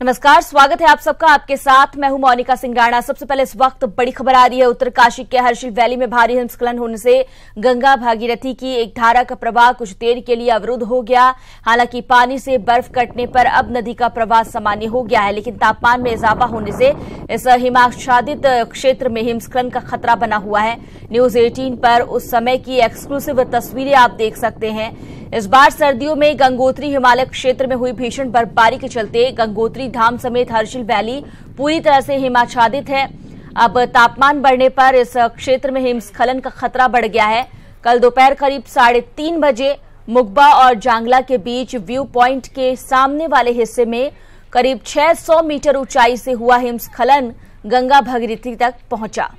नमस्कार, स्वागत है आप सबका। आपके साथ मैं हूं मोनिका सिंगाड़ा। सबसे पहले इस वक्त बड़ी खबर आ रही है। उत्तरकाशी के हर्षिल वैली में भारी हिमस्खलन होने से गंगा भागीरथी की एक धारा का प्रवाह कुछ देर के लिए अवरुद्ध हो गया। हालांकि पानी से बर्फ कटने पर अब नदी का प्रवाह सामान्य हो गया है, लेकिन तापमान में इजाफा होने से इस हिमाच्छादित क्षेत्र में हिमस्खलन का खतरा बना हुआ है। न्यूज 18 पर उस समय की एक्सक्लूसिव तस्वीरें आप देख सकते हैं। इस बार सर्दियों में गंगोत्री हिमालय क्षेत्र में हुई भीषण बर्फबारी के चलते गंगोत्री धाम समेत हर्षिल वैली पूरी तरह से हिमाच्छादित है। अब तापमान बढ़ने पर इस क्षेत्र में हिमस्खलन का खतरा बढ़ गया है। कल दोपहर करीब 3:30 बजे मुगबा और जांगला के बीच व्यू पॉइंट के सामने वाले हिस्से में करीब 600 मीटर ऊंचाई से हुआ हिमस्खलन गंगा भागीरथी तक पहुंचा।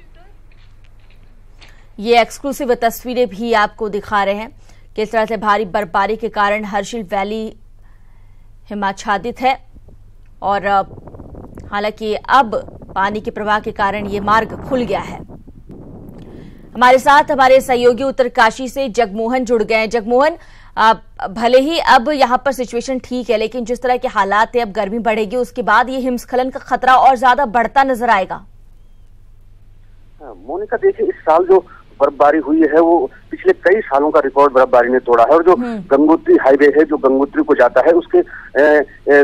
ये एक्सक्लूसिव तस्वीरें भी आपको दिखा रहे हैं। किस तरह से भारी बर्फबारी के कारण हर्षिल वैली हिमाच्छादित है और हालांकि अब पानी के प्रवाह के कारण ये मार्ग खुल गया है। हमारे साथ हमारे सहयोगी उत्तरकाशी से जगमोहन जुड़ गए हैं। जगमोहन, भले ही अब यहां पर सिचुएशन ठीक है, लेकिन जिस तरह के हालात है, अब गर्मी बढ़ेगी, उसके बाद ये हिमस्खलन का खतरा और ज्यादा बढ़ता नजर आएगा। मोनिका, देखिए, इस साल जो बर्फबारी हुई है वो पिछले कई सालों का रिकॉर्ड बर्फबारी ने तोड़ा है। और जो गंगोत्री हाईवे है जो गंगोत्री को जाता है, उसके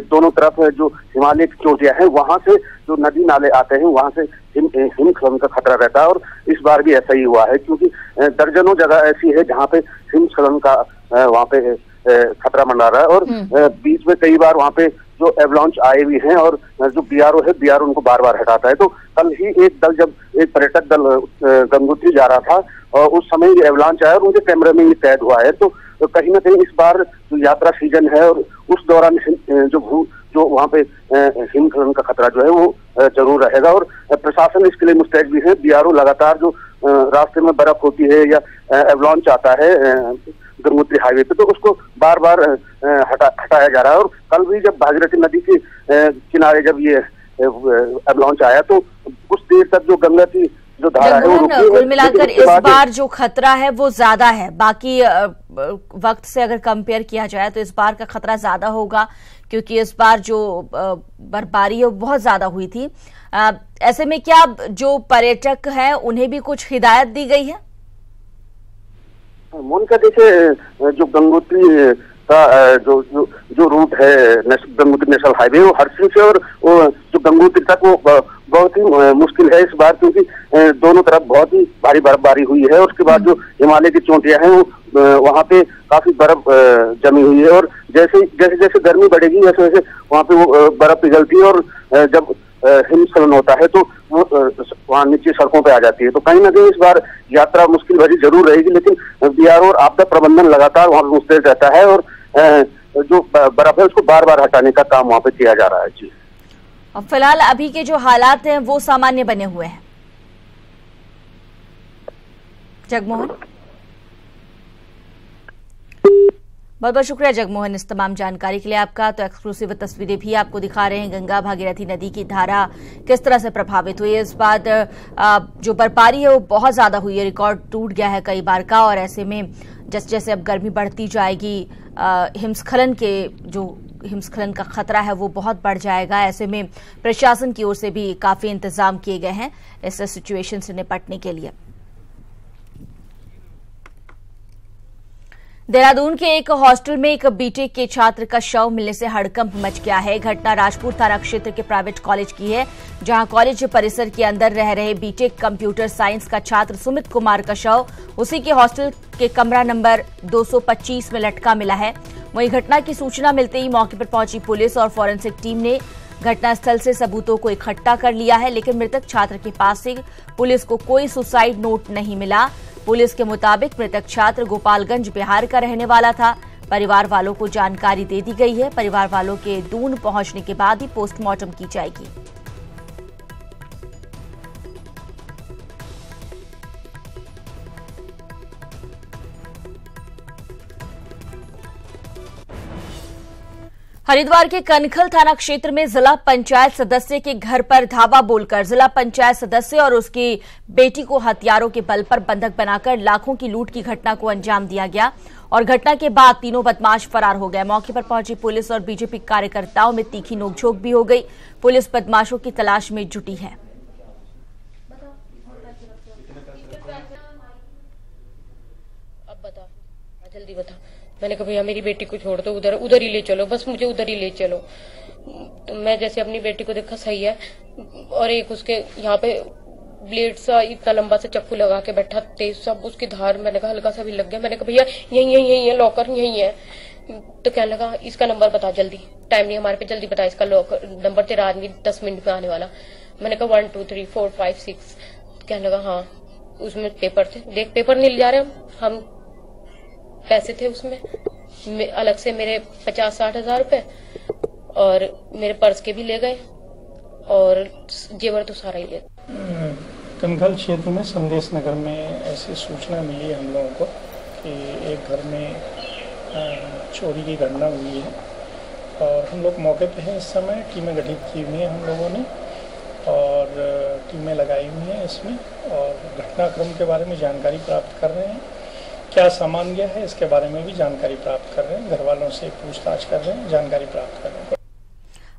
दोनों तरफ जो हिमालय की चोटियां हैं, वहां से जो नदी नाले आते हैं, वहां से हिमस्खलन का खतरा रहता है। और इस बार भी ऐसा ही हुआ है, क्योंकि दर्जनों जगह ऐसी है जहाँ पे हिमस्खलन का वहाँ पे खतरा मंडरा रहा है। और बीच में कई बार वहाँ पे जो एवलांच आए हुए हैं और जो बीआरओ है, बीआरओ उनको बार बार हटाता है। तो कल ही एक दल, जब एक पर्यटक दल गंगोत्री जा रहा था और उस समय ये एवलांच आया और उनके कैमरे में ये कैद हुआ है। तो कहीं ना कहीं इस बार जो यात्रा सीजन है और उस दौरान जो वहाँ पे हिमस्खलन का खतरा जो है वो जरूर रहेगा। और प्रशासन इसके लिए मुस्तैद भी है। बीआरओ लगातार जो रास्ते में बर्फ होती है या एवलांच आता है गंगोत्री हाईवे पे, तो उसको बार बार हटाया जा रहा है। और कल भी जब भागीरथी नदी के किनारे जब ये एवलांच आया, तो कुछ देर तक जो गंगा की जो धारा है वो कुल मिलाकर इस बार जो खतरा है वो ज्यादा है। बाकी वक्त से अगर कंपेयर किया जाए तो इस बार का खतरा ज्यादा होगा, क्योंकि इस बार जो बर्फबारी है वो बहुत ज्यादा हुई थी। ऐसे में क्या जो पर्यटक हैं उन्हें भी कुछ हिदायत दी गई है? मोनिका, देखिए, जो गंगोत्री का जो रूट है गंगोत्री नेशनल हाईवे, वो हर्षिल से और जो गंगोत्री तक वो बहुत ही मुश्किल है इस बार, क्योंकि दोनों तरफ बहुत ही भारी बर्फबारी हुई है। और उसके बाद जो हिमालय की चोटियां हैं वो वहाँ पे काफी बर्फ जमी हुई है। और जैसे जैसे गर्मी बढ़ेगी वैसे वैसे वहाँ पे वो बर्फ पिघलती है और जब हिमस्खलन होता है तो वो वहाँ नीचे सड़कों पे आ जाती है। तो कहीं ना कहीं इस बार यात्रा मुश्किल भरी जरूर रहेगी, लेकिन बीआरओ और आपदा प्रबंधन लगातार वहाँ पे मुस्तैद रहता है और जो बर्फ है उसको बार बार हटाने का काम वहाँ पे किया जा रहा है। जी, अब फिलहाल अभी के जो हालात हैं वो सामान्य बने हुए हैं। जगमोहन, बहुत बहुत शुक्रिया जगमोहन इस तमाम जानकारी के लिए आपका। तो एक्सक्लूसिव तस्वीरें भी आपको दिखा रहे हैं। गंगा भागीरथी नदी की धारा किस तरह से प्रभावित हुई है। इस बार जो बर्फबारी है वो बहुत ज्यादा हुई है, रिकॉर्ड टूट गया है कई बार का। और ऐसे में जैसे जैसे अब गर्मी बढ़ती जाएगी, हिमस्खलन का खतरा है वो बहुत बढ़ जाएगा। ऐसे में प्रशासन की ओर से भी काफी इंतजाम किए गए हैं इस सिचुएशन से निपटने के लिए। देहरादून के एक हॉस्टल में एक बीटेक के छात्र का शव मिलने से हड़कंप मच गया है। घटना राजपुर थाना क्षेत्र के प्राइवेट कॉलेज की है, जहां कॉलेज परिसर के अंदर रह रहे बीटेक कंप्यूटर साइंस का छात्र सुमित कुमार का शव उसी के हॉस्टल के कमरा नंबर 225 में लटका मिला है। वहीं घटना की सूचना मिलते ही मौके पर पहुंची पुलिस और फॉरेंसिक टीम ने घटनास्थल से सबूतों को इकट्ठा कर लिया है, लेकिन मृतक छात्र के पास से पुलिस को कोई सुसाइड नोट नहीं मिला। पुलिस के मुताबिक मृतक छात्र गोपालगंज बिहार का रहने वाला था। परिवार वालों को जानकारी दे दी गई है। परिवार वालों के दून पहुंचने के बाद ही पोस्टमार्टम की जाएगी। हरिद्वार के कनखल थाना क्षेत्र में जिला पंचायत सदस्य के घर पर धावा बोलकर जिला पंचायत सदस्य और उसकी बेटी को हथियारों के बल पर बंधक बनाकर लाखों की लूट की घटना को अंजाम दिया गया और घटना के बाद तीनों बदमाश फरार हो गए। मौके पर पहुंची पुलिस और बीजेपी कार्यकर्ताओं में तीखी नोकझोंक भी हो गई। पुलिस बदमाशों की तलाश में जुटी है। अब बता, जल्दी बता। मैंने कहा भैया मेरी बेटी को छोड़ दो, उधर ही ले चलो, बस मुझे उधर ही ले चलो। तो मैं जैसे अपनी बेटी को देखा सही है और एक उसके यहाँ पे ब्लेड सा इतना लंबा सा चक्कू लगा के बैठा, तेज सा, उसकी धार मैंने कहा हल्का सा भी लग गया। मैंने कहा भैया यही है लॉकर, यही है। तो कहने लगा इसका नंबर बता जल्दी, टाइम नहीं हमारे पे, जल्दी बता इसका लॉकर नंबर, तेरा आदमी 10 मिनट में आने वाला। मैंने कहा 1 2 3 4 5 6। कहने लगा हाँ उसमें पेपर थे, देख पेपर नहीं ले जा रहे हम पैसे थे उसमें अलग से मेरे 50-60 हजार रुपए और मेरे पर्स के भी ले गए और जेवर तो सारा ही ले गए। कनखल क्षेत्र में संदेश नगर में ऐसी सूचना मिली हम लोगों को कि एक घर में चोरी की घटना हुई है और हम लोग मौके पे हैं। इस समय टीमें गठित की हुई हैं हम लोगों ने और टीमें लगाई हुई हैं इसमें और घटनाक्रम के बारे में जानकारी प्राप्त कर रहे हैं। क्या सामान गया है इसके बारे में भी जानकारी प्राप्त कर रहे हैं, घर वालों से पूछताछ कर रहे हैं, जानकारी प्राप्त कर रहे हैं।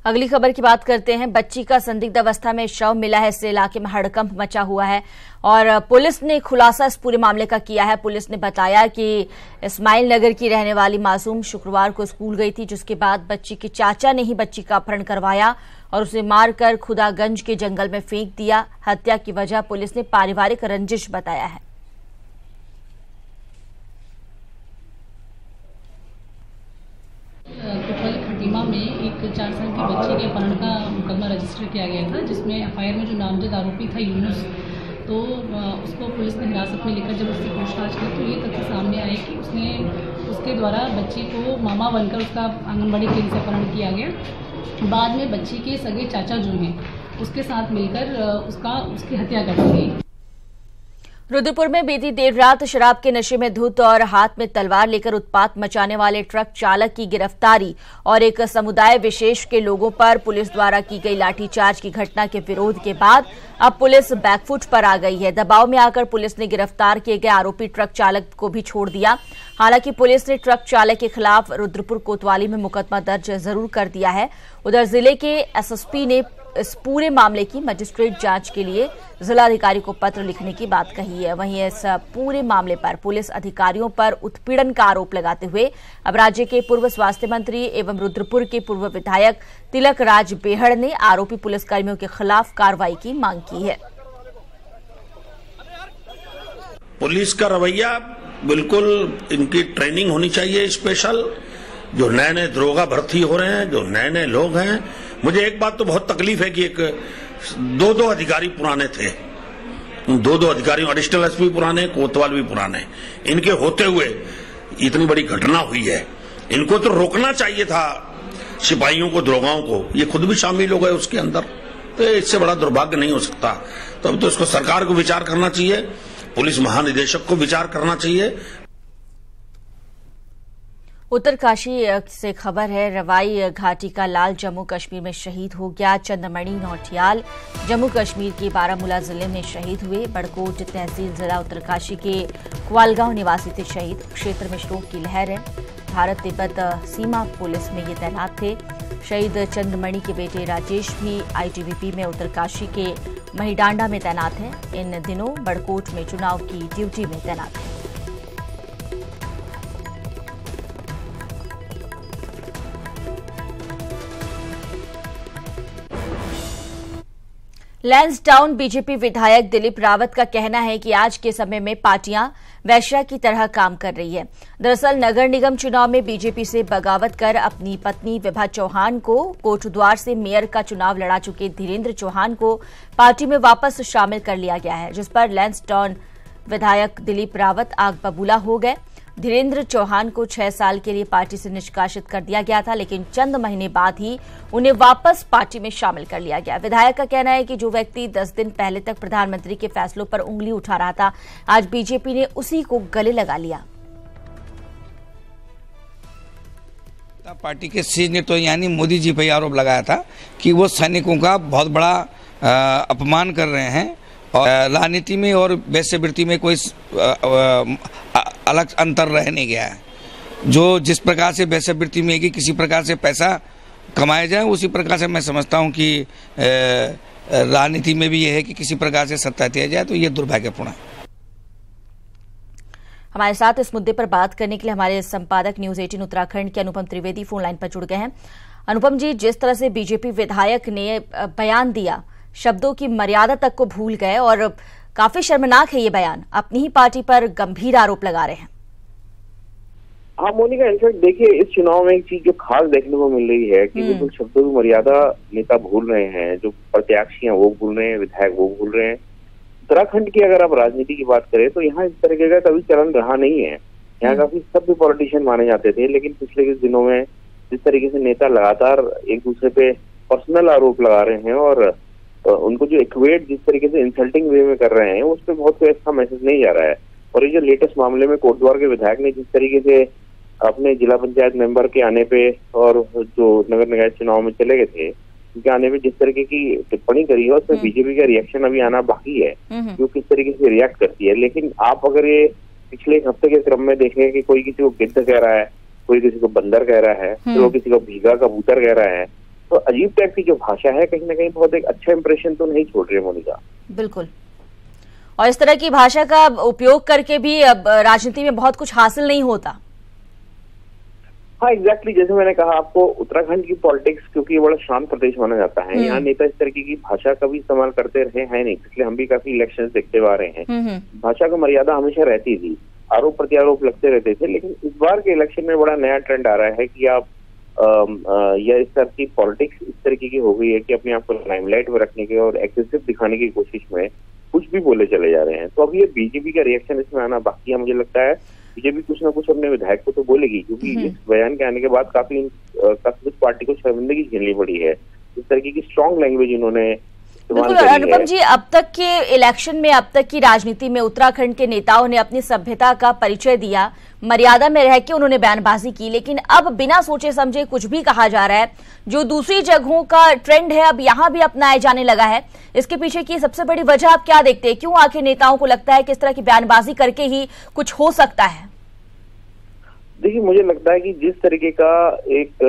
अगली खबर की बात करते हैं। बच्ची का संदिग्ध अवस्था में शव मिला है, इससे इलाके में हड़कंप मचा हुआ है और पुलिस ने खुलासा इस पूरे मामले का किया है। पुलिस ने बताया कि इस्माइल नगर की रहने वाली मासूम शुक्रवार को स्कूल गई थी, जिसके बाद बच्ची के चाचा ने ही बच्ची का अपहरण करवाया और उसे मारकर खुदागंज के जंगल में फेंक दिया। हत्या की वजह पुलिस ने पारिवारिक रंजिश बताया है। खटीमा में एक 4 साल की बच्ची के अपहरण का मुकदमा रजिस्टर किया गया था, जिसमें एफआईआर में जो नामजद आरोपी था यूनुस, तो उसको पुलिस ने हिरासत में लेकर जब उसकी पूछताछ की तो ये तथ्य सामने आए कि उसके द्वारा बच्ची को मामा बनकर उसका आंगनबाड़ी केंद्र से अपहरण किया गया। बाद में बच्ची के सगे चाचा जो हैं उसके साथ मिलकर उसकी हत्या कर दी गई। रुद्रपुर में बीती देर रात शराब के नशे में धुत और हाथ में तलवार लेकर उत्पात मचाने वाले ट्रक चालक की गिरफ्तारी और एक समुदाय विशेष के लोगों पर पुलिस द्वारा की गई लाठीचार्ज की घटना के विरोध के बाद अब पुलिस बैकफुट पर आ गई है। दबाव में आकर पुलिस ने गिरफ्तार किए गए आरोपी ट्रक चालक को भी छोड़ दिया। हालांकि पुलिस ने ट्रक चालक के खिलाफ रुद्रपुर कोतवाली में मुकदमा दर्ज जरूर कर दिया है। उधर जिले के एसएसपी ने इस पूरे मामले की मजिस्ट्रेट जांच के लिए जिलाधिकारी को पत्र लिखने की बात कही है। वहीं इस पूरे मामले पर पुलिस अधिकारियों पर उत्पीड़न का आरोप लगाते हुए अब राज्य के पूर्व स्वास्थ्य मंत्री एवं रुद्रपुर के पूर्व विधायक तिलक राज बेहड़ ने आरोपी पुलिसकर्मियों के खिलाफ कार्रवाई की मांग की है। पुलिस का रवैया बिल्कुल, इनकी ट्रेनिंग होनी चाहिए स्पेशल। जो नए नए दरोगा भर्ती हो रहे हैं, जो नए नए लोग हैं, मुझे एक बात तो बहुत तकलीफ है कि एक 2 अधिकारी पुराने थे, 2 अधिकारी, एडिशनल एसपी पुराने, कोतवाल भी पुराने। इनके होते हुए इतनी बड़ी घटना हुई है, इनको तो रोकना चाहिए था, सिपाहियों को, दरोगाओं को। ये खुद भी शामिल हो गए उसके अंदर, तो इससे बड़ा दुर्भाग्य नहीं हो सकता। तो अब तो इसको सरकार को विचार करना चाहिए, पुलिस महानिदेशक को विचार करना चाहिए। उत्तरकाशी से खबर है। रवाई घाटी का लाल जम्मू कश्मीर में शहीद हो गया। चंद्रमणि नौटियाल जम्मू कश्मीर के बारामूला जिले में शहीद हुए। बड़कोट तहसील जिला उत्तरकाशी के क्वालगांव निवासी थे शहीद। क्षेत्र में शोक की लहर है। भारत तिब्बत सीमा पुलिस में ये तैनात थे। शहीद चंद्रमणि के बेटे राजेश भी आईटीबीपी में उत्तरकाशी के महिडांडा में तैनात हैं। इन दिनों बड़कोट में चुनाव की ड्यूटी में तैनात हैं। लैंसडाउन बीजेपी विधायक दिलीप रावत का कहना है कि आज के समय में पार्टियां वैश्या की तरह काम कर रही है। दरअसल नगर निगम चुनाव में बीजेपी से बगावत कर अपनी पत्नी विभा चौहान को कोटद्वार से मेयर का चुनाव लड़ा चुके धीरेन्द्र चौहान को पार्टी में वापस शामिल कर लिया गया है, जिस पर लैंसडाउन विधायक दिलीप रावत आग बबूला हो गए। धीरेन्द्र चौहान को 6 साल के लिए पार्टी से निष्कासित कर दिया गया था, लेकिन चंद महीने बाद ही उन्हें वापस पार्टी में शामिल कर लिया गया। विधायक का कहना है कि जो व्यक्ति 10 दिन पहले तक प्रधानमंत्री के फैसलों पर उंगली उठा रहा था, आज बीजेपी ने उसी को गले लगा लिया। जनता पार्टी के शीर्ष नेता यानी मोदी जी पर आरोप लगाया था कि वो सैनिकों का बहुत बड़ा अपमान कर रहे हैं और राजनीति में और वैश्यवृत्ति में कोई अलग अंतर रह नहीं गया है। जो जिस प्रकार से वैश्यवृत्ति में कि किसी प्रकार से पैसा कमाया जाए, उसी प्रकार से मैं समझता हूं कि राजनीति में भी यह है कि किसी प्रकार से सत्ता दिया जाए, तो ये दुर्भाग्यपूर्ण है। हमारे साथ इस मुद्दे पर बात करने के लिए हमारे संपादक न्यूज 18 उत्तराखंड के अनुपम त्रिवेदी फोन लाइन पर जुड़ गए हैं। अनुपम जी, जिस तरह से बीजेपी विधायक ने बयान दिया, शब्दों की मर्यादा तक को भूल गए और काफी शर्मनाक है ये बयान, अपनी ही पार्टी पर गंभीर आरोप लगा रहे हैं। हाँ मोनिका, इनफैक्ट देखिए, इस चुनाव में एक चीज जो खास देखने को मिल रही है कि बिल्कुल शब्दों की मर्यादा नेता भूल रहे हैं, जो प्रत्याशी हैं वो भूल रहे हैं, विधायक वो भूल रहे हैं। उत्तराखंड की अगर आप राजनीति की बात करें तो यहाँ इस तरीके का कभी चलन रहा नहीं है। यहाँ काफी सभ्य पॉलिटिशियन माने जाते थे, लेकिन पिछले कुछ दिनों में जिस तरीके से नेता लगातार एक दूसरे पे पर्सनल आरोप लगा रहे हैं और उनको जो इक्वेट जिस तरीके से इंसल्टिंग वे में कर रहे हैं, उस पर बहुत कोई अच्छा मैसेज नहीं जा रहा है। और ये जो लेटेस्ट मामले में कोटद्वार के विधायक ने जिस तरीके से अपने जिला पंचायत मेंबर के आने पे और जो नगर निकाय चुनाव में चले गए थे उनके आने पे जिस तरीके की टिप्पणी करी है, उसमें बीजेपी का रिएक्शन अभी आना बाकी है, जो किस तरीके से रिएक्ट करती है। लेकिन आप अगर ये पिछले एक हफ्ते के क्रम में देखें कि कोई किसी को गिद्ध कह रहा है, कोई किसी को बंदर कह रहा है, फिर वो किसी को भीगा कबूतर कह रहा है, तो अजीब टाइप की जो भाषा है कहीं ना कहीं बहुत एक अच्छा इंप्रेशन तो नहीं छोड़ रही है मोनिका। बिल्कुल, और इस तरह की भाषा का उपयोग करके भी अब राजनीति में बहुत कुछ हासिल नहीं होता। हाँ एग्जैक्टली, जैसे मैंने कहा आपको, उत्तराखंड की पॉलिटिक्स क्योंकि ये बड़ा शांत प्रदेश माना जाता है, यहाँ नेता इस तरीके की भाषा का भी इस्तेमाल करते रहे हैं नहीं, इसलिए हम भी काफी इलेक्शन देखते हुए आ रहे हैं। भाषा का मर्यादा हमेशा रहती थी, आरोप प्रत्यारोप लगते रहते थे, लेकिन इस बार के इलेक्शन में बड़ा नया ट्रेंड आ रहा है कि आप या इस तरह की पॉलिटिक्स इस तरीके की हो गई है कि अपने आप को लाइमलाइट में रखने के और एक्सेसिव दिखाने की कोशिश में कुछ भी बोले चले जा रहे हैं। तो अब ये बीजेपी का रिएक्शन इसमें आना बाकी है। मुझे लगता है बीजेपी कुछ ना कुछ अपने विधायक को तो बोलेगी, क्योंकि इस बयान के आने के बाद काफी कुछ पार्टी को शर्मिंदगी झेलनी पड़ी है। इस तरीके की स्ट्रॉन्ग लैंग्वेज इन्होंने बिल्कुल। अनुपम जी, अब तक के इलेक्शन में, अब तक की राजनीति में उत्तराखंड के नेताओं ने अपनी सभ्यता का परिचय दिया, मर्यादा में रह के उन्होंने बयानबाजी की, लेकिन अब बिना सोचे समझे कुछ भी कहा जा रहा है। जो दूसरी जगहों का ट्रेंड है अब यहाँ भी अपनाया जाने लगा है। इसके पीछे की सबसे बड़ी वजह आप क्या देखते हैं? क्यों आखिर नेताओं को लगता है कि इस तरह की बयानबाजी करके ही कुछ हो सकता है? देखिए, मुझे लगता है कि जिस तरीके का एक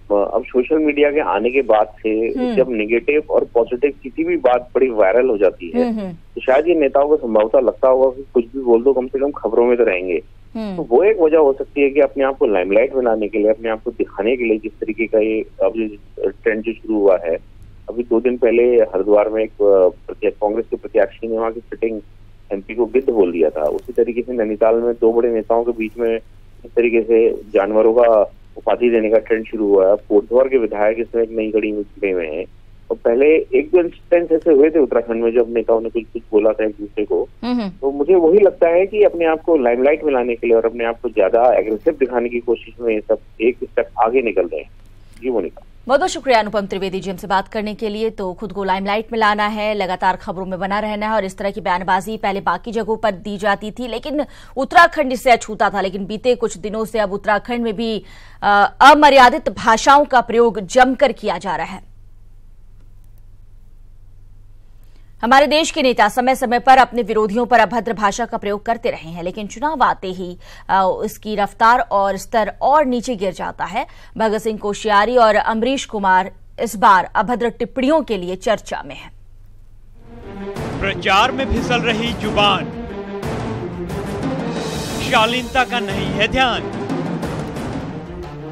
अब सोशल मीडिया के आने के बाद से जब नेगेटिव और पॉजिटिव किसी भी बात बड़ी वायरल हो जाती है, तो शायद ये नेताओं को संभवतः लगता होगा कि कुछ भी बोल दो, कम से कम खबरों में तो रहेंगे। तो वो एक वजह हो सकती है कि अपने आप को लाइमलाइट बनाने के लिए, अपने आप को दिखाने के लिए, जिस तरीके का ये अब ट्रेंड जो शुरू हुआ है। अभी 2 दिन पहले हरिद्वार में एक कांग्रेस के प्रत्याशी ने वहाँ की सिटिंग एमपी को गिद्ध बोल दिया था। उसी तरीके से नैनीताल में 2 बड़े नेताओं के बीच में इस तरीके से जानवरों का उपाधि देने का ट्रेंड शुरू हुआ है। कोटद्वार के विधायक इसमें एक नई कड़ी में जुड़े हुए हैं। और पहले 1-2 इंसिडेंट ऐसे हुए थे उत्तराखंड में जब नेताओं ने कुछ बोला था एक दूसरे को। तो मुझे वही लगता है कि अपने आप को लाइमलाइट में लाने के लिए और अपने आप को ज्यादा एग्रेसिव दिखाने की कोशिश में ये सब एक स्टेप आगे निकल रहे हैं। जी मोनिका, बहुत बहुत शुक्रिया अनुपम त्रिवेदी जी हमसे बात करने के लिए। तो खुद को लाइमलाइट में लाना है, लगातार खबरों में बना रहना है, और इस तरह की बयानबाजी पहले बाकी जगहों पर दी जाती थी, लेकिन उत्तराखंड इससे अछूता था। लेकिन बीते कुछ दिनों से अब उत्तराखंड में भी अमर्यादित भाषाओं का प्रयोग जमकर किया जा रहा है। हमारे देश के नेता समय समय पर अपने विरोधियों पर अभद्र भाषा का प्रयोग करते रहे हैं, लेकिन चुनाव आते ही इसकी रफ्तार और स्तर और नीचे गिर जाता है। भगत सिंह कोश्यारी और अमरीश कुमार इस बार अभद्र टिप्पणियों के लिए चर्चा में है। प्रचार में फिसल रही जुबान, शालीनता का नहीं है ध्यान,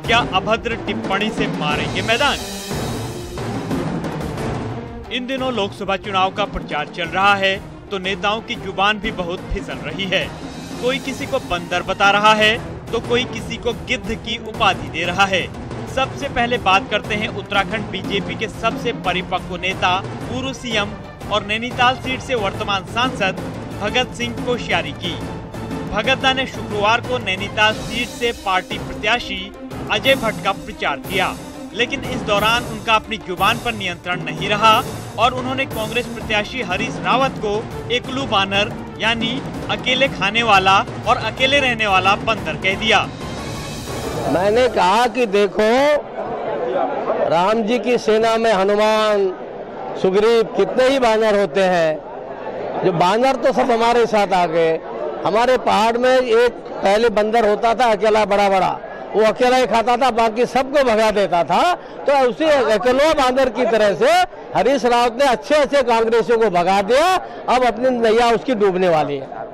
क्या अभद्र टिप्पणी से मारेंगे मैदान? इन दिनों लोकसभा चुनाव का प्रचार चल रहा है, तो नेताओं की जुबान भी बहुत फिसल रही है। कोई किसी को बंदर बता रहा है, तो कोई किसी को गिद्ध की उपाधि दे रहा है। सबसे पहले बात करते हैं उत्तराखंड बीजेपी के सबसे परिपक्व नेता, पूर्व सीएम और नैनीताल सीट से वर्तमान सांसद भगत सिंह कोश्यारी की। भगत दा ने शुक्रवार को नैनीताल सीट से पार्टी प्रत्याशी अजय भट्ट का प्रचार किया, लेकिन इस दौरान उनका अपनी जुबान पर नियंत्रण नहीं रहा और उन्होंने कांग्रेस प्रत्याशी हरीश रावत को एकलू बानर यानी अकेले खाने वाला और अकेले रहने वाला बंदर कह दिया। मैंने कहा कि देखो, राम जी की सेना में हनुमान, सुग्रीव, कितने ही बानर होते हैं। जो बानर तो सब हमारे साथ आ गए। हमारे पहाड़ में एक पहले बंदर होता था अकेला, बड़ा बड़ा, वो अकेला ही खाता था, बाकी सबको भगा देता था। तो उसी अकेला बांदर की तरह से हरीश रावत ने अच्छे अच्छे कांग्रेसियों को भगा दिया। अब अपनी नैया उसकी डूबने वाली है।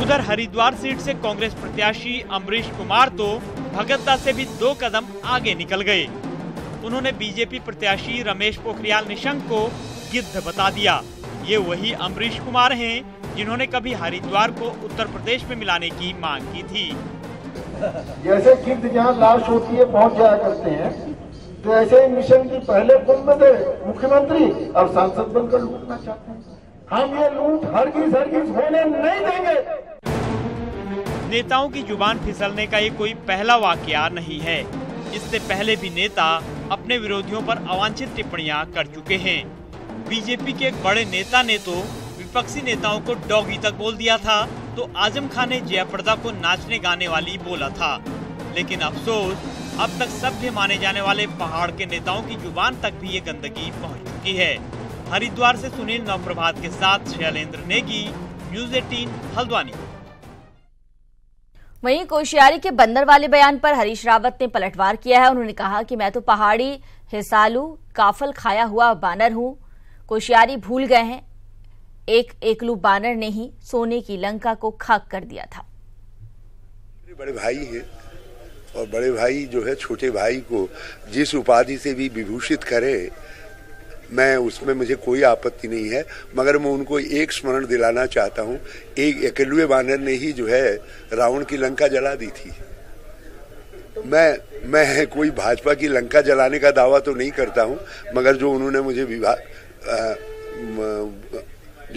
उधर हरिद्वार सीट से कांग्रेस प्रत्याशी अमरीश कुमार तो भगतदा से भी 2 कदम आगे निकल गए। उन्होंने बीजेपी प्रत्याशी रमेश पोखरियाल निशंक को गिद्ध बता दिया। ये वही अमरीश कुमार हैं जिन्होंने कभी हरिद्वार को उत्तर प्रदेश में मिलाने की मांग की थी। जैसे गिद्ध जहाँ लाश होती है पहुँच जाया करते हैं, तो ऐसे ही मिशन की पहले कुंभ थे मुख्यमंत्री, अब सांसद बनकर लूटना चाहते हैं। हम ये लूट हरगिज होने नहीं देंगे। नेताओं की जुबान फिसलने का ये कोई पहला वाकया नहीं है। इससे पहले भी नेता अपने विरोधियों पर अवांछित टिप्पणियां कर चुके हैं। बीजेपी के एक बड़े नेता ने तो विपक्षी नेताओं को डॉगी तक बोल दिया था, तो आजम खान ने जयाप्रदा को नाचने गाने वाली बोला था। लेकिन अफसोस, अब तक सभ्य माने जाने वाले पहाड़ के नेताओं की जुबान तक भी ये गंदगी पहुंच चुकी है। हरिद्वार से सुनील नवप्रभात के साथ शैलेंद्र नेगी, न्यूज़ 18 हल्द्वानी। वहीं कोश्यारी के बंदर वाले बयान पर हरीश रावत ने पलटवार किया है। उन्होंने कहा कि मैं तो पहाड़ी हिसालू काफल खाया हुआ बानर हूं। कोश्यारी भूल गए हैं, एक एकलू बानर ने ही सोने की लंका को खाक कर दिया था। बड़े भाई हैं और बड़े भाई जो है छोटे भाई को जिस उपाधि से भी विभूषित करे, मैं उसमें मुझे कोई आपत्ति नहीं है, मगर मैं उनको एक स्मरण दिलाना चाहता हूं, एक एकलुए बानर ने ही जो है रावण की लंका जला दी थी। मैं कोई भाजपा की लंका जलाने का दावा तो नहीं करता हूं, मगर जो उन्होंने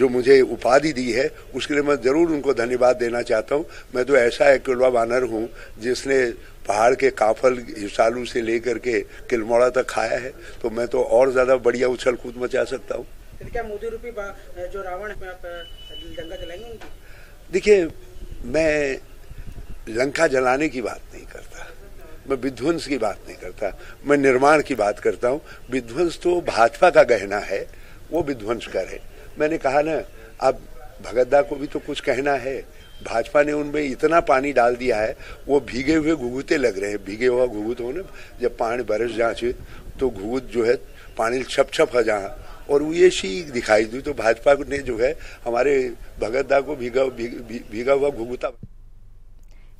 मुझे उपाधि दी है उसके लिए मैं जरूर उनको धन्यवाद देना चाहता हूं। मैं तो ऐसा एकलुआ बानर हूं जिसने पहाड़ के काफल हिसालू से लेकर के किलमौड़ा तक खाया है, तो मैं तो और ज्यादा बढ़िया उछल कूद मचा सकता हूं। क्या मोदी रूपी जो रावण लंका जलाएंगे? देखिए, मैं लंका जलाने की बात नहीं करता, मैं विध्वंस की बात नहीं करता, मैं निर्माण की बात करता हूं। विध्वंस तो भाजपा का गहना है, वो विध्वंस करे। मैंने कहा ना, अब भगतदा को भी तो कुछ कहना है। भाजपा ने उनमें इतना पानी डाल दिया है, वो भीगे हुए घुघुते लग रहे हैं। भीगे हुआ घुघुत हो ना, जब पानी बरस जाए तो घुघुत जो है पानी छप छप हो जा, और वो ये सी दिखाई दी। तो भाजपा ने जो है हमारे भगतदा को भीगा हुआ घुघुता।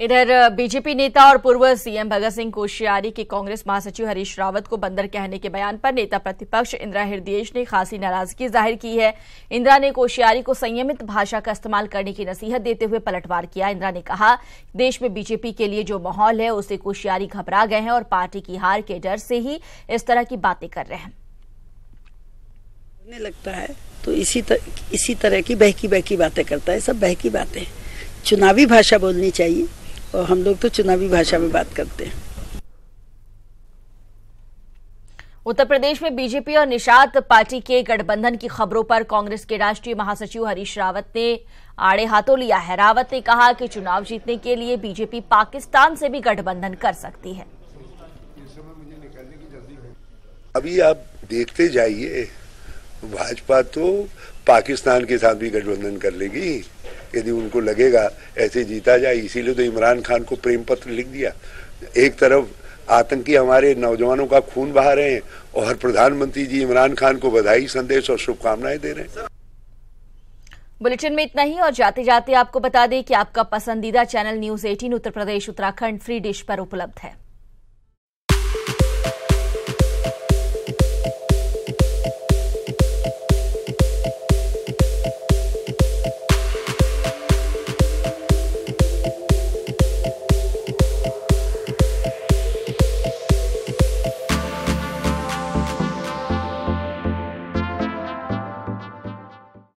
इधर बीजेपी नेता और पूर्व सीएम भगत सिंह कोश्यारी के कांग्रेस महासचिव हरीश रावत को बंदर कहने के बयान पर नेता प्रतिपक्ष इंदिरा हृदयेश ने खासी नाराजगी जाहिर की है। इंदिरा ने कोश्यारी को संयमित भाषा का इस्तेमाल करने की नसीहत देते हुए पलटवार किया। इंदिरा ने कहा, देश में बीजेपी के लिए जो माहौल है उससे कोश्यारी घबरा गए हैं और पार्टी की हार के डर से ही इस तरह की बातें कर रहे हैं। लगता है तो इसी तरह की बहकी बातें करता है। सब बहकी बातें, चुनावी भाषा बोलनी चाहिए और हम लोग तो चुनावी भाषा में बात करते हैं। उत्तर प्रदेश में बीजेपी और निषाद पार्टी के गठबंधन की खबरों पर कांग्रेस के राष्ट्रीय महासचिव हरीश रावत ने आड़े हाथों लिया है। रावत ने कहा कि चुनाव जीतने के लिए बीजेपी पाकिस्तान से भी गठबंधन कर सकती है। अभी आप देखते जाइए, भाजपा तो पाकिस्तान के साथ भी गठबंधन कर लेगी यदि उनको लगेगा ऐसे जीता जाए। इसीलिए तो इमरान खान को प्रेम पत्र लिख दिया। एक तरफ आतंकी हमारे नौजवानों का खून बहा रहे हैं और प्रधानमंत्री जी इमरान खान को बधाई संदेश और शुभकामनाएं दे रहे हैं। बुलेटिन में इतना ही, और जाते जाते आपको बता दें कि आपका पसंदीदा channel news 18 Uttar Pradesh Uttarakhand free dish पर उपलब्ध है।